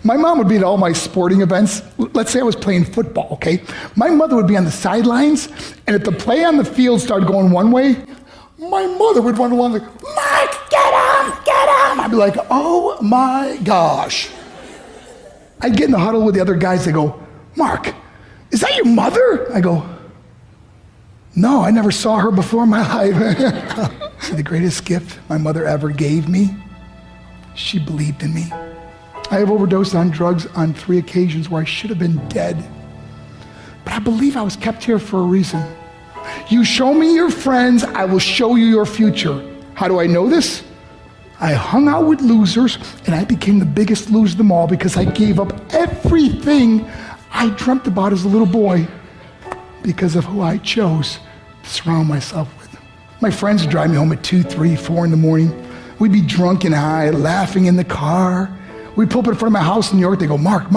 My mom would be at all my sporting events. Let's say I was playing football, okay? My mother would be on the sidelines, and if the play on the field started going one way, my mother would run along like, Mark, get him, get him. I'd be like, oh my gosh. I'd get in the huddle with the other guys. They go, Mark, is that your mother? I go, no, I never saw her before in my life. See, the greatest gift my mother ever gave me, she believed in me. I have overdosed on drugs on 3 occasions where I should have been dead. But I believe I was kept here for a reason. You show me your friends, I will show you your future. How do I know this? I hung out with losers, and I became the biggest loser of them all because I gave up everything I dreamt about as a little boy because of who I chose to surround myself with. My friends would drive me home at 2, 3, 4 in the morning. We'd be drunk and high, laughing in the car. We'd pull up in front of my house in New York. They go, Mark,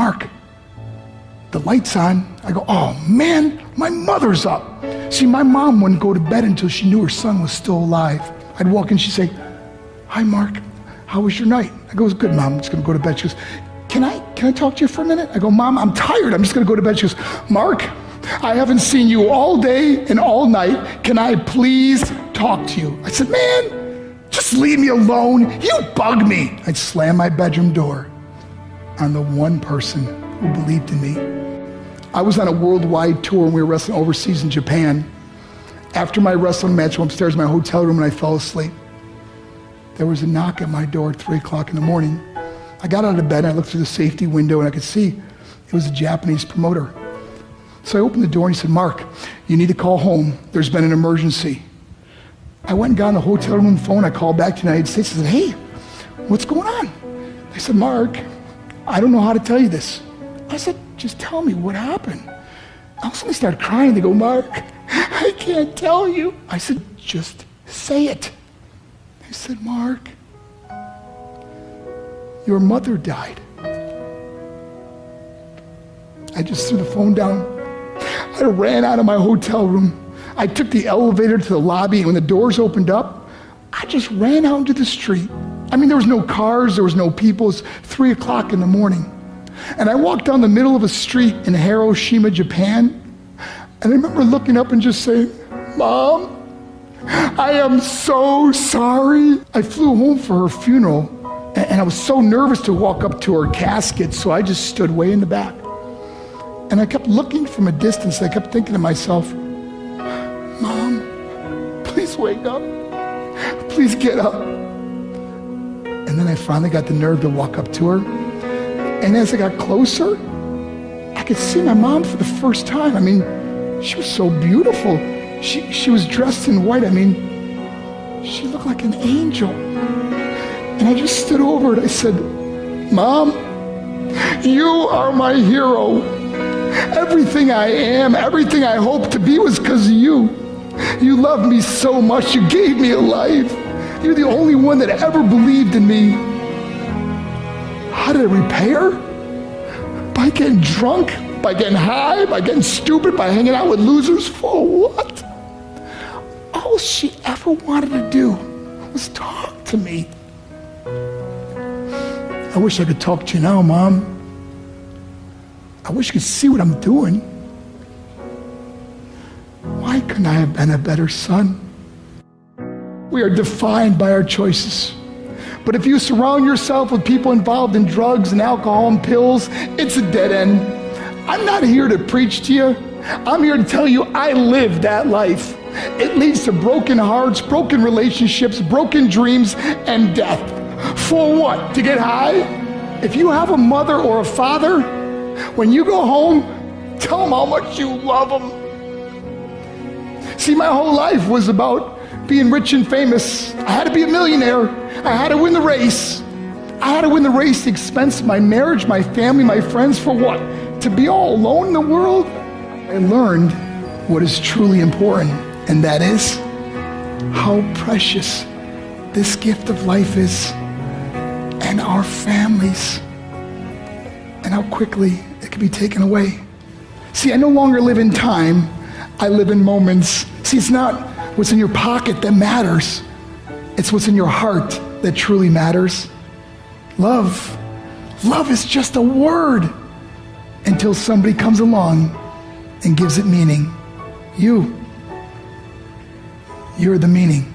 the light's on. I go, oh man, my mother's up. See, my mom wouldn't go to bed until she knew her son was still alive. I'd walk in, she'd say, hi Mark, how was your night? I go, it was good, Mom, I'm just gonna go to bed. She goes, can I talk to you for a minute? I go, Mom, I'm tired, I'm just gonna go to bed. She goes, Mark, I haven't seen you all day and all night. Can I please talk to you? I said, man, just leave me alone. You bug me. I'd slam my bedroom door on the one person who believed in me. I was on a worldwide tour and we were wrestling overseas in Japan. After my wrestling match, I went upstairs in my hotel room and I fell asleep. There was a knock at my door at 3 o'clock in the morning. I got out of bed and I looked through the safety window and I could see it was a Japanese promoter. So I opened the door and he said, Mark, you need to call home. There's been an emergency. I went and got on the hotel room phone. I called back to the United States. I said, hey, what's going on? They said, Mark, I don't know how to tell you this. I said, just tell me what happened. All of a sudden they started crying. They go, Mark, I can't tell you. I said, just say it. They said, Mark, your mother died. I just threw the phone down. I ran out of my hotel room. I took the elevator to the lobby, and when the doors opened up, I just ran out into the street. I mean, there was no cars, there was no people. It was 3 o'clock in the morning. And I walked down the middle of a street in Hiroshima, Japan, and I remember looking up and just saying, Mom, I am so sorry. I flew home for her funeral, and I was so nervous to walk up to her casket, so I just stood way in the back. And I kept looking from a distance. I kept thinking to myself, Mom, please wake up. Please get up. And then I finally got the nerve to walk up to her. And as I got closer, I could see my mom for the first time. I mean, she was so beautiful. She was dressed in white. I mean, she looked like an angel. And I just stood over it. I said, Mom, you are my hero. Everything I am, everything I hope to be was because of you. You loved me so much. You gave me a life. You're the only one that ever believed in me. How did I repay her? By getting drunk, by getting high, by getting stupid, by hanging out with losers. For what? All she ever wanted to do was talk to me. I wish I could talk to you now, Mom. I wish you could see what I'm doing. Why couldn't I have been a better son? We are defined by our choices. But if you surround yourself with people involved in drugs and alcohol and pills, it's a dead end. I'm not here to preach to you. I'm here to tell you I lived that life. It leads to broken hearts, broken relationships, broken dreams, and death. For what? To get high? If you have a mother or a father, when you go home, tell them how much you love them. See, my whole life was about being rich and famous. I had to be a millionaire. I had to win the race. I had to win the race at the expense of my marriage, my family, my friends. For what? To be all alone in the world? I learned what is truly important, and that is how precious this gift of life is, and our families, and how quickly it can be taken away. See, I no longer live in time. I live in moments. See, it's not what's in your pocket that matters. It's what's in your heart that truly matters. Love Love is just a word until somebody comes along and gives it meaning. You're the meaning.